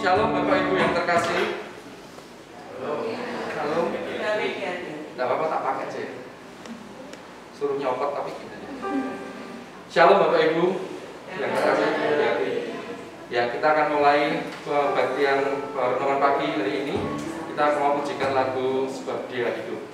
Shalom Bapak Ibu yang terkasih. Shalom. Tidak apa-apa, tak pakai aja. Suruh nyopot tapi gini. Shalom Bapak Ibu yang terkasih. Ya, kita akan mulai kebaktian renungan pagi hari ini. Kita mau pujikan lagu Sebab Dia Hidup.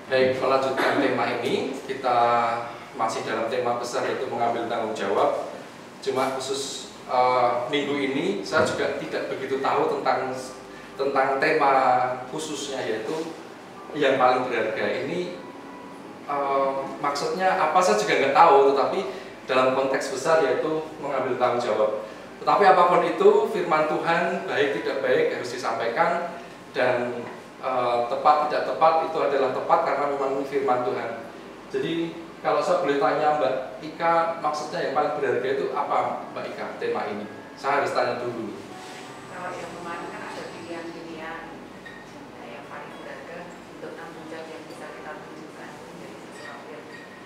Baik, melanjutkan tema ini, kita masih dalam tema besar yaitu mengambil tanggung jawab. Cuma khusus minggu ini saya juga tidak begitu tahu tentang tema khususnya, yaitu yang paling berharga ini maksudnya apa saya juga nggak tahu, tetapi dalam konteks besar yaitu mengambil tanggung jawab. Tetapi apapun itu, firman Tuhan baik tidak baik harus disampaikan, dan tepat tidak tepat itu adalah tepat karena memang ini firman Tuhan. Jadi kalau saya boleh tanya Mbak Ika, maksudnya yang paling berharga itu apa Mbak Ika tema ini? Saya harus tanya dulu. Kalau yang kemarin kan ada pilihan-pilihan yang paling berharga untuk tanggung jawab yang bisa kita tunjukkan menjadi sesuatu yang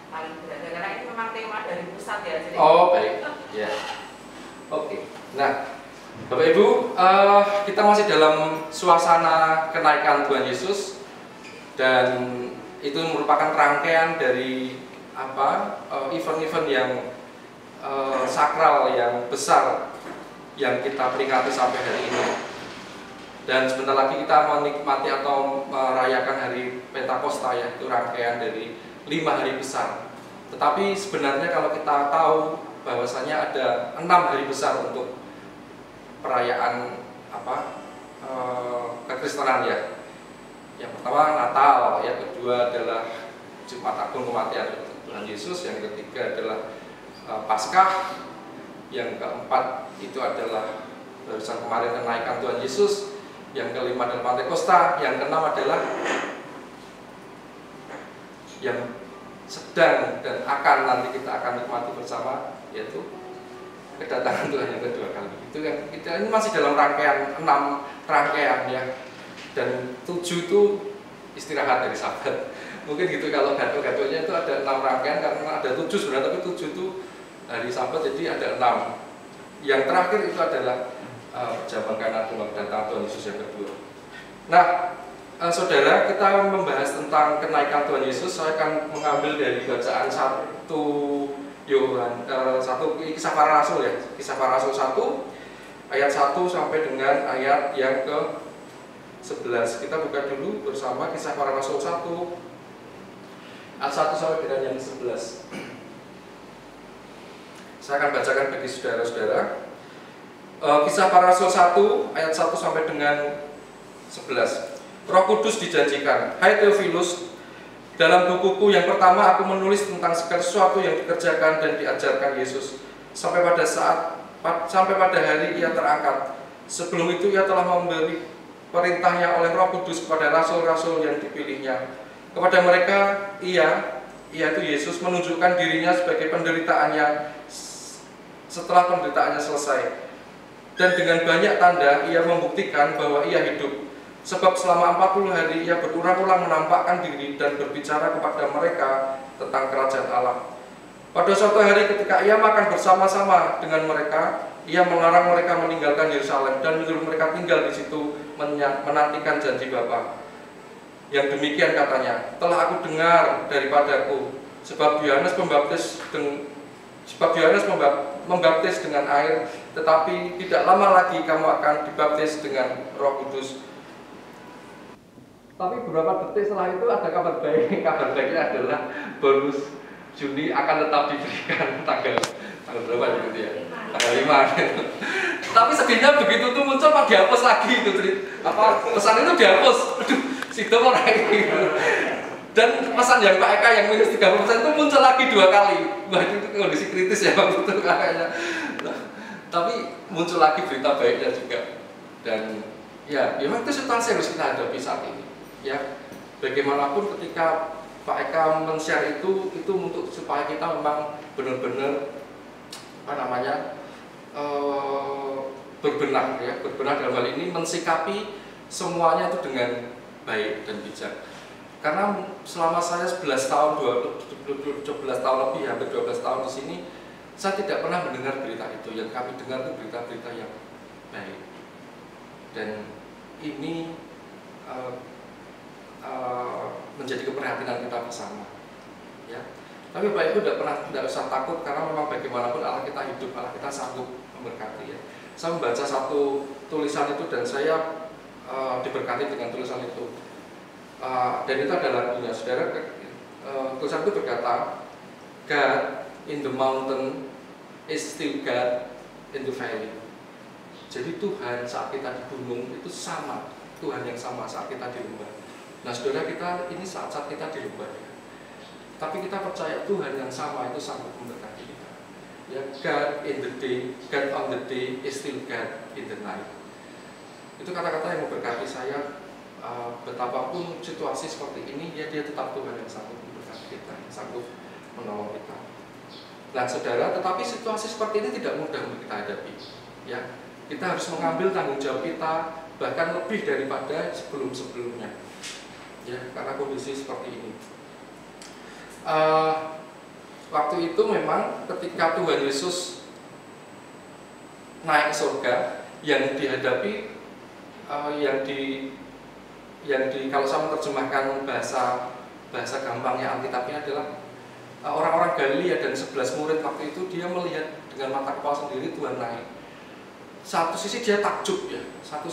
paling berharga, karena ini memang tema dari pusat ya. Jadi oh baik, ya. Oke. Nah, Bapak Ibu, kita masih dalam suasana kenaikan Tuhan Yesus, dan itu merupakan rangkaian dari event-event yang sakral, yang besar yang kita peringati sampai hari ini. Dan sebentar lagi kita menikmati atau merayakan hari Pentakosta, yaitu rangkaian dari 5 hari besar. Tetapi sebenarnya kalau kita tahu bahwasanya ada 6 hari besar untuk perayaan kekristenan ya. Yang pertama Natal, yang kedua adalah Jumat Agung kematian Tuhan Yesus, yang ketiga adalah Paskah, yang keempat itu adalah barusan kemarin kenaikan Tuhan Yesus, yang kelima adalah Pentakosta, yang keenam adalah yang sedang dan akan nanti kita akan nikmati bersama, yaitu kedatangan Tuhan yang kedua kali. Itu kan kita ini masih dalam rangkaian 6 rangkaian ya, dan 7 itu istirahat dari Sabat. Mungkin gitu kalau gaduh-gaduhnya itu ada 6 rangkaian karena ada 7 sebenarnya, tapi 7 itu hari Sabat jadi ada 6. Yang terakhir itu adalah perjamuan Kana kedatangan Tuhan Yesus yang kedua. Nah, saudara, kita membahas tentang kenaikan Tuhan Yesus. Saya akan mengambil dari bacaan 1 Kisah Para Rasul ya, Kisah Para Rasul 1 ayat 1 sampai dengan ayat yang ke-11. Kita buka dulu bersama Kisah Para Rasul 1 ayat 1 sampai dengan yang ke-11. Saya akan bacakan bagi saudara-saudara. Kisah Para Rasul 1 ayat 1 sampai dengan 11. Roh Kudus dijanjikan. Hai Theophilus, dalam bukuku yang pertama aku menulis tentang segala sesuatu yang dikerjakan dan diajarkan Yesus sampai pada hari ia terangkat. Sebelum itu ia telah memberi perintahnya oleh Roh Kudus kepada rasul-rasul yang dipilihnya. Kepada mereka yaitu Yesus menunjukkan dirinya sebagai penderitaannya setelah penderitaannya selesai, dan dengan banyak tanda ia membuktikan bahwa ia hidup. Sebab selama 40 hari ia berulang-ulang menampakkan diri dan berbicara kepada mereka tentang kerajaan Allah. Pada suatu hari ketika ia makan bersama-sama dengan mereka, ia melarang mereka meninggalkan Yerusalem dan menyuruh mereka tinggal di situ menantikan janji Bapa. Yang demikian katanya, telah aku dengar daripadaku, sebab Yohanes membaptis dengan air, tetapi tidak lama lagi kamu akan dibaptis dengan Roh Kudus. Tapi beberapa detik setelah itu ada kabar baik. Kabar baiknya adalah bonus Juni akan tetap diberikan tanggal berapa gitu ya? Tanggal 5 gitu. Tapi sedihnya begitu tuh muncul pak dihapus lagi itu pesan itu dihapus. Aduh, situ orang gitu. Dan pesan yang Pak Eka yang minus 30% itu muncul lagi 2 kali. Wah, itu kondisi kritis ya waktu itu kayaknya. Nah, tapi muncul lagi berita baiknya juga. Dan ya, memang itu situasi harus kita hadapi saat ini. Ya, bagaimanapun ketika Pak Eka men-share itu untuk supaya kita memang benar-benar berbenah ya, berbenah dalam hal ini mensikapi semuanya itu dengan baik dan bijak. Karena selama saya 11 tahun, 12 tahun lebih, hampir 12 tahun di sini, saya tidak pernah mendengar berita itu. Yang kami dengar itu berita-berita yang baik. Dan ini menjadi keprihatinan kita bersama. Ya. Tapi Bapak Ibu tidak usah takut, karena memang bagaimanapun Allah kita hidup, Allah kita sanggup memberkati. Ya. Saya membaca satu tulisan itu dan saya diberkati dengan tulisan itu. Dan itu adalah lagunya, saudara. Tulisan itu berkata, God in the mountain is still God in the valley. Jadi Tuhan saat kita di gunung itu sama, Tuhan yang sama saat kita di lembah. Nah saudara, kita ini saat-saat kita di lembah. tapi kita percaya Tuhan yang sama itu sanggup memberkati kita. Ya, God in the day, God on the day is still God in the night. Itu kata-kata yang memberkati saya. Betapapun situasi seperti ini, ya dia tetap Tuhan yang sanggup memberkati kita, yang sanggup menolong kita. Nah, saudara, tetapi situasi seperti ini tidak mudah untuk kita hadapi. Ya, kita harus mengambil tanggung jawab kita bahkan lebih daripada sebelum-sebelumnya. Ya, karena kondisi seperti ini. Waktu itu memang ketika Tuhan Yesus naik ke surga, yang dihadapi kalau saya menerjemahkan bahasa gampangnya Alkitabnya adalah orang-orang Galilea dan 11 murid waktu itu, dia melihat dengan mata kepala sendiri Tuhan naik. Satu sisi dia takjub ya, tapi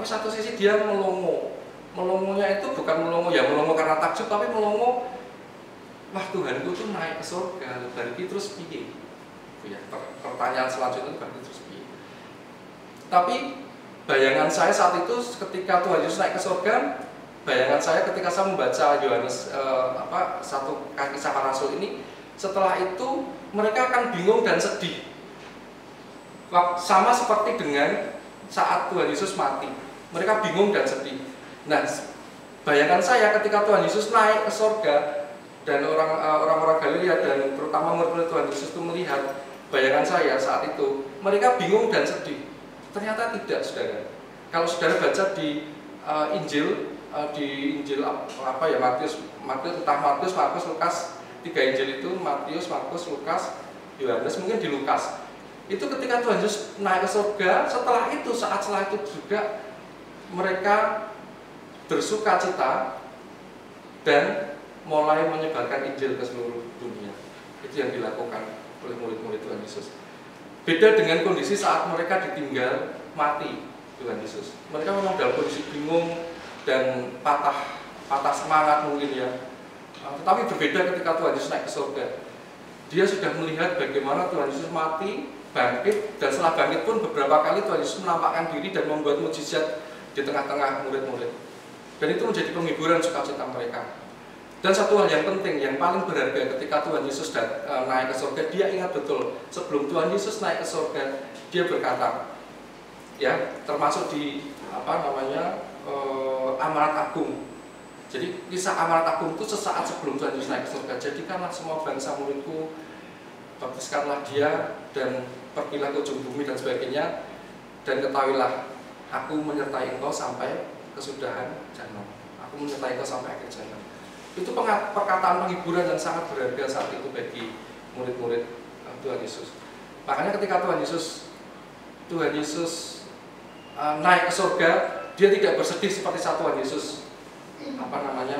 satu sisi dia melongo. Melongonya itu bukan melongo karena takjub, tapi melongo, wah Tuhanku tuh naik ke surga, berarti terus piye? Ya, pertanyaan selanjutnya berarti terus piye? Tapi bayangan saya saat itu ketika Tuhan Yesus naik ke surga, bayangan saya ketika saya membaca Yohanes 1 Kisah Para Rasul ini, setelah itu mereka akan bingung dan sedih. Sama seperti dengan saat Tuhan Yesus mati, mereka bingung dan sedih. Nah, bayangan saya ketika Tuhan Yesus naik ke surga dan orang-orang Galilea dan terutama murid-murid Tuhan Yesus itu melihat, bayangan saya saat itu mereka bingung dan sedih. Ternyata tidak, saudara. Kalau saudara baca di Injil, Matius, Markus, Lukas, 3 Injil itu Matius, Markus, Lukas, Yohanes, mungkin di Lukas. Itu ketika Tuhan Yesus naik ke surga, setelah itu juga mereka bersuka cita dan mulai menyebarkan Injil ke seluruh dunia. Itu yang dilakukan oleh murid-murid Tuhan Yesus. Beda dengan kondisi saat mereka ditinggal mati Tuhan Yesus. Mereka memang dalam kondisi bingung dan patah semangat mungkin ya. Tetapi berbeda ketika Tuhan Yesus naik ke surga. Dia sudah melihat bagaimana Tuhan Yesus mati, bangkit, dan setelah bangkit pun beberapa kali Tuhan Yesus menampakkan diri dan membuat mukjizat di tengah-tengah murid-murid. Dan itu menjadi penghiburan sukacita mereka. Dan satu hal yang penting, yang paling berharga ketika Tuhan Yesus naik ke surga, dia ingat betul sebelum Tuhan Yesus naik ke surga, dia berkata, ya, termasuk di amanat agung. Jadi kisah amanat agung itu sesaat sebelum Tuhan Yesus naik ke surga. Jadikanlah semua bangsa muridku, baptiskanlah dia dan pergilah ke ujung bumi dan sebagainya, dan ketahuilah aku menyertai engkau sampai kesudahan zaman. Aku menyertai engkau sampai akhir zaman. Itu perkataan penghiburan yang sangat berharga saat itu bagi murid-murid Tuhan Yesus. Makanya ketika Tuhan Yesus naik ke surga, dia tidak bersedih seperti saat Tuhan Yesus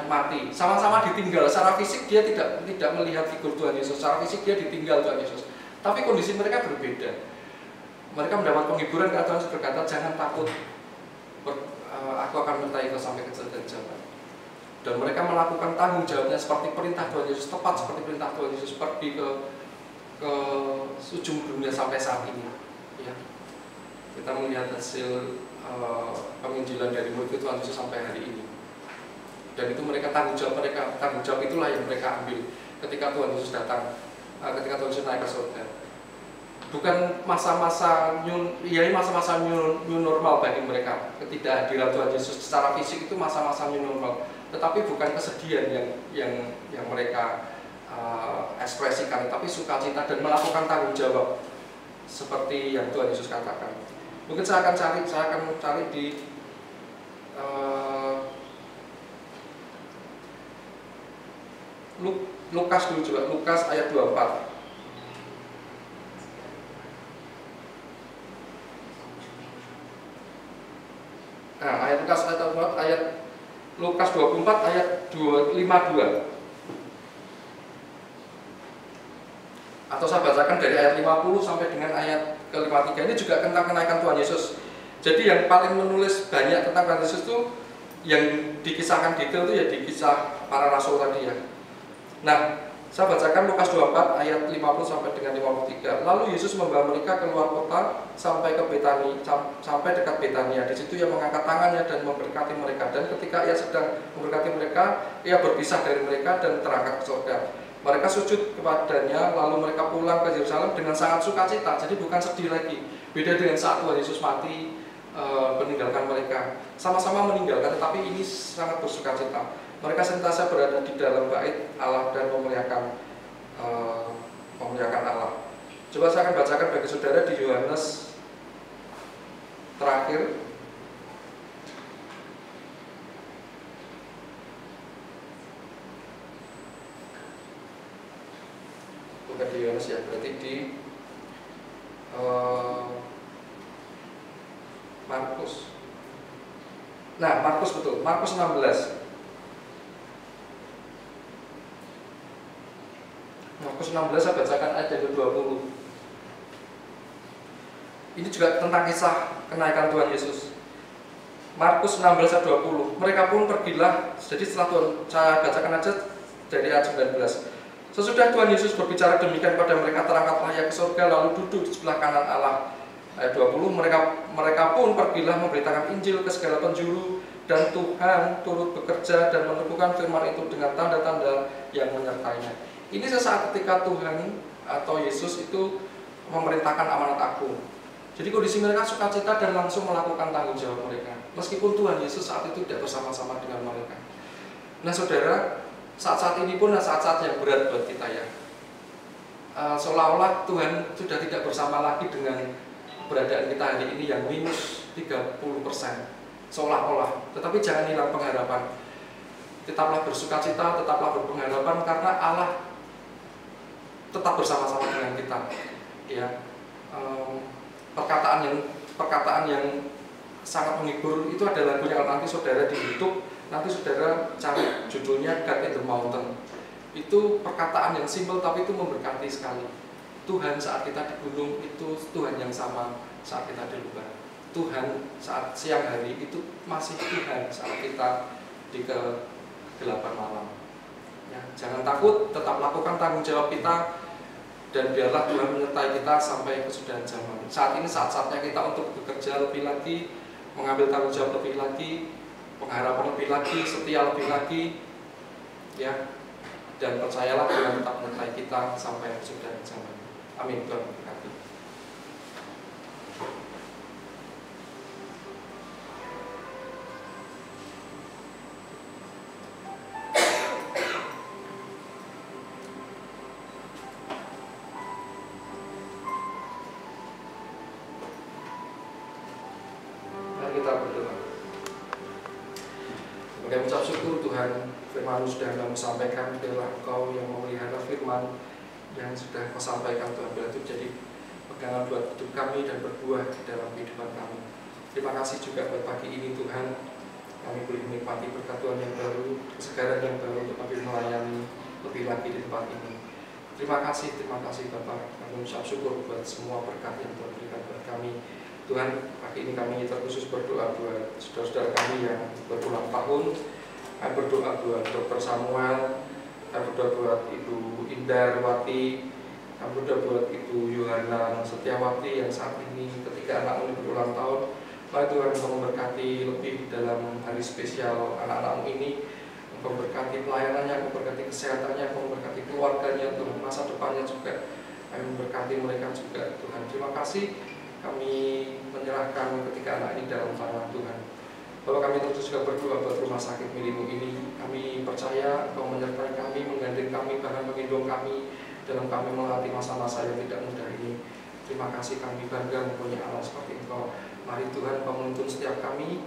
mati. Sama-sama ditinggal secara fisik, dia tidak melihat figur Tuhan Yesus. Secara fisik dia ditinggal Tuhan Yesus. Tapi kondisi mereka berbeda. Mereka mendapat penghiburan karena Tuhan Yesus berkata, jangan takut, aku akan menyertai engkau sampai kesudahan zaman. Dan mereka melakukan tanggung jawabnya seperti perintah Tuhan Yesus, tepat seperti perintah Tuhan Yesus, pergi ke ujung dunia sampai saat ini. Ya. Kita melihat hasil penginjilan dari murid Tuhan Yesus sampai hari ini. Dan itu mereka tanggung jawab itulah yang mereka ambil ketika Tuhan Yesus datang, ketika Tuhan Yesus naik ke surga. Bukan masa-masa new normal bagi mereka. Ketidakhadiran Tuhan Yesus secara fisik itu masa-masa new normal. Tetapi bukan kesedihan yang mereka ekspresikan, tapi sukacita dan melakukan tanggung jawab seperti yang Tuhan Yesus katakan. Mungkin saya akan cari di Lukas dulu juga, Lukas ayat 24. Nah, ayat Lukas 24 ayat 52. Atau saya bacakan dari ayat 50 sampai dengan ayat ke-53. Ini juga tentang kenaikan Tuhan Yesus. Jadi yang paling menulis banyak tentang Tuhan Yesus itu yang dikisahkan detail itu ya di kisah para rasul tadi ya. Nah, Saya bacakan Lukas 24 ayat 50 sampai dengan 53. Lalu Yesus membawa mereka keluar kota sampai ke Betani, sampai dekat Betania. Di situ ia mengangkat tangannya dan memberkati mereka. Dan ketika ia sedang memberkati mereka, ia berpisah dari mereka dan terangkat ke surga. Mereka sujud kepadanya, lalu mereka pulang ke Yerusalem dengan sangat sukacita. Jadi bukan sedih lagi. Beda dengan saat Tuhan Yesus mati, meninggalkan mereka. Sama-sama meninggalkan, tetapi ini sangat bersukacita. Mereka sentiasa berada di dalam bait Allah dan memuliakan Allah. Coba saya akan bacakan bagi saudara di Yohanes terakhir. Bukan di Yohanes ya, berarti di Markus. Nah, Markus betul, Markus 16. Markus 16 saya bacakan ayat yang ke-20. Ini juga tentang kisah kenaikan Tuhan Yesus. Markus 16 ayat 20. Mereka pun pergilah. Jadi setelah Tuhan, saya bacakan aja dari ayat 19. Sesudah Tuhan Yesus berbicara demikian pada mereka, terangkatlah ia ke surga lalu duduk di sebelah kanan Allah. Ayat 20. Mereka pun pergilah memberitakan Injil ke segala penjuru, dan Tuhan turut bekerja dan meneguhkan firman itu dengan tanda-tanda yang menyertainya. Ini sesaat ketika Tuhan atau Yesus itu memerintahkan amanat agung. Jadi kondisi mereka sukacita dan langsung melakukan tanggung jawab mereka. Meskipun Tuhan Yesus saat itu tidak bersama-sama dengan mereka. Nah saudara, saat-saat ini pun saat-saat yang berat buat kita ya. Seolah-olah Tuhan sudah tidak bersama lagi dengan keberadaan kita hari ini yang minus 30%. Seolah-olah. Tetapi jangan hilang pengharapan. Tetaplah bersukacita, tetaplah berpengharapan karena Allah tetap bersama-sama dengan kita. Ya, perkataan yang sangat menghibur itu ada lagunya. Nanti saudara di YouTube, nanti saudara cari judulnya God in the Mountain. Itu perkataan yang simpel tapi itu memberkati sekali. Tuhan saat kita di gunung itu Tuhan yang sama saat kita di luar. Tuhan saat siang hari itu masih Tuhan saat kita di kegelapan malam. Ya, jangan takut, tetap lakukan tanggung jawab kita dan biarlah Tuhan menyertai kita sampai kesudahan zaman. Saat ini saat-saatnya kita untuk bekerja lebih lagi, mengambil tanggung jawab lebih lagi, pengharapan lebih lagi, setia lebih lagi, ya. Dan percayalah Tuhan tetap menyertai kita sampai kesudahan zaman. Amin. Tuhan berkati. Kita berdoa. Kemudian ucap syukur Tuhan, firman sudah Kau sampaikan, biarlah Engkau yang memelihara firman yang sudah Kau sampaikan Tuhan, biarlah itu jadi pegangan buat hidup kami dan berbuah di dalam kehidupan kami. Terima kasih juga buat pagi ini Tuhan, kami boleh menikmati berkat Tuhan yang baru, kesegaran yang baru untuk kami melayani lebih lagi di tempat ini. Terima kasih Bapak, kami ucap syukur buat semua berkat yang Tuhan berikan buat kami. Tuhan, pagi ini kami terkhusus berdoa buat saudara-saudara kami yang berulang tahun. Kami berdoa buat Dr. Samuel, kami berdoa buat Ibu Indarwati, kami berdoa buat Ibu Yohana Setiawati yang saat ini ketika anakmu berulang tahun. Mari Tuhan Engkau memberkati lebih dalam hari spesial anak-anakmu ini. Engkau memberkati pelayanannya, Engkau memberkati kesehatannya, Engkau memberkati keluarganya, Tuhan, masa depannya juga. Kami memberkati mereka juga, Tuhan. Terima kasih. Kami menyerahkan ketika anak ini dalam tangan Tuhan. Bapak, kami terus juga berdoa buat rumah sakit milikmu ini. Kami percaya Engkau menyertai kami, menggandeng kami, bahkan menggendong kami dalam kami melewati masa-masa yang tidak mudah ini. Terima kasih, kami bangga mempunyai Allah seperti Engkau. Mari Tuhan Engkau menuntun setiap kami,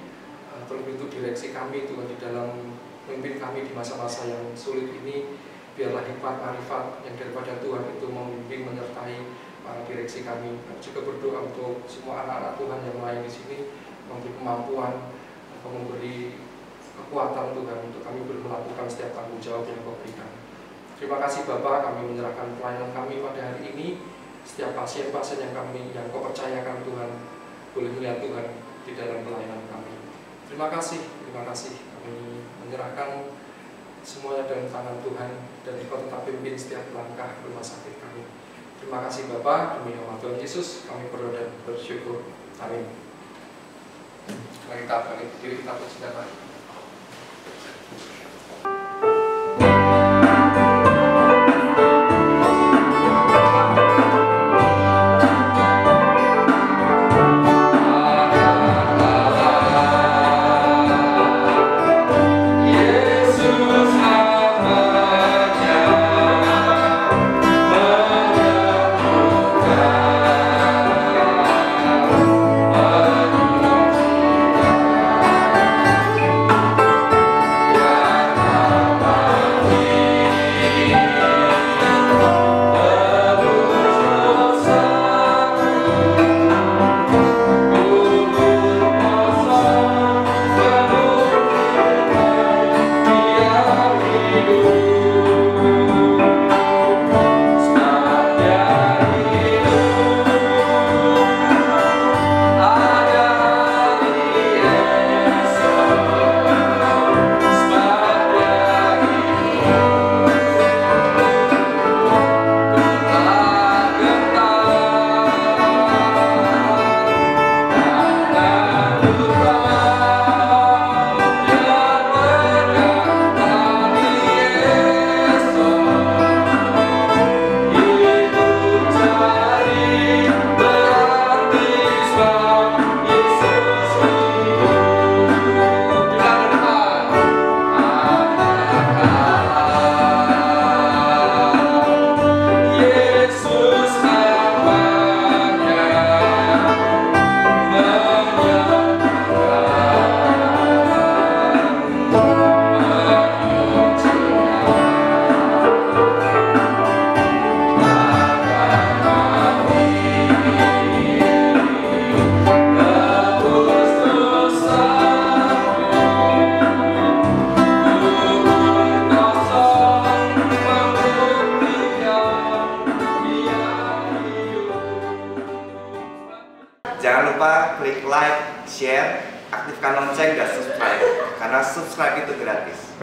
terlebih untuk direksi kami Tuhan di dalam memimpin kami di masa-masa yang sulit ini. Biarlah hikmat marifat yang daripada Tuhan itu memimpin, menyertai direksi kami. Kami juga berdoa untuk semua anak-anak Tuhan yang lain di sini, memberi kemampuan, memberi kekuatan Tuhan untuk kami melakukan setiap tanggung jawab yang Kau berikan. Terima kasih Bapak, kami menyerahkan pelayanan kami pada hari ini. Setiap pasien-pasien yang Kau percayakan Tuhan, boleh melihat Tuhan di dalam pelayanan kami. Terima kasih kami menyerahkan semuanya dalam tangan Tuhan, dan Engkau tetap pimpin setiap langkah rumah sakit kami. Terima kasih Bapa, demi nama Tuhan Yesus kami berdoa dan bersyukur. Amin. Mari kita balik diri, kita bersedekah. Jangan lupa klik like, share, aktifkan lonceng, dan subscribe, karena subscribe itu gratis.